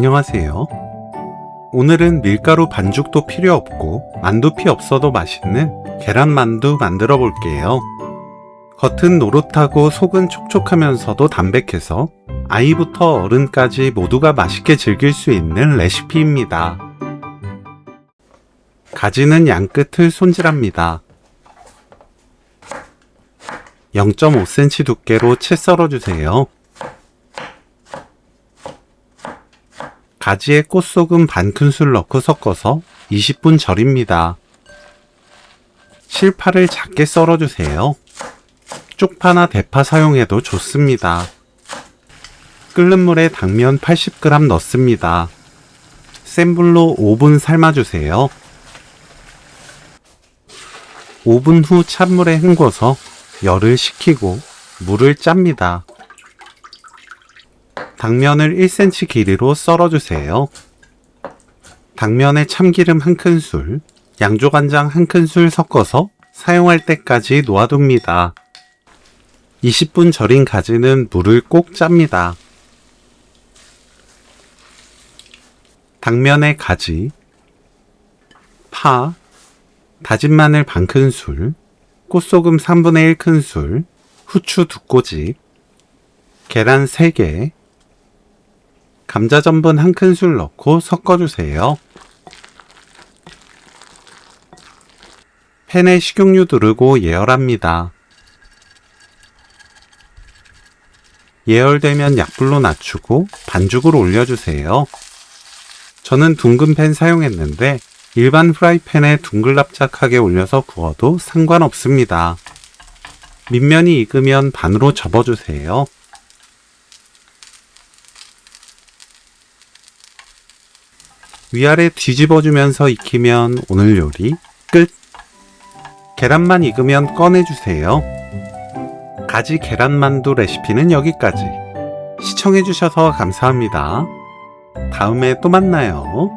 안녕하세요. 오늘은 밀가루 반죽도 필요 없고 만두피 없어도 맛있는 계란만두 만들어 볼게요. 겉은 노릇하고 속은 촉촉하면서도 담백해서 아이부터 어른까지 모두가 맛있게 즐길 수 있는 레시피입니다. 가지는 양끝을 손질합니다. 0.5cm 두께로 채 썰어주세요. 가지에 꽃소금 반 큰술 넣고 섞어서 20분 절입니다. 실파를 작게 썰어주세요. 쪽파나 대파 사용해도 좋습니다. 끓는 물에 당면 80g 넣습니다. 센 불로 5분 삶아주세요. 5분 후 찬물에 헹궈서 열을 식히고 물을 짭니다. 당면을 1cm 길이로 썰어주세요. 당면에 참기름 1큰술, 양조간장 1큰술 섞어서 사용할 때까지 놓아둡니다. 20분 절인 가지는 물을 꼭 짭니다. 당면에 가지, 파, 다진 마늘 반 큰술, 꽃소금 3분의 1큰술, 후추 2꼬집, 계란 3개, 감자 전분 1큰술 넣고 섞어주세요. 팬에 식용유 두르고 예열합니다. 예열되면 약불로 낮추고 반죽을 올려주세요. 저는 둥근 팬 사용했는데 일반 프라이팬에 둥글납작하게 올려서 구워도 상관없습니다. 밑면이 익으면 반으로 접어주세요. 위아래 뒤집어주면서 익히면 오늘 요리 끝! 계란만 익으면 꺼내주세요. 가지 계란만두 레시피는 여기까지. 시청해주셔서 감사합니다. 다음에 또 만나요.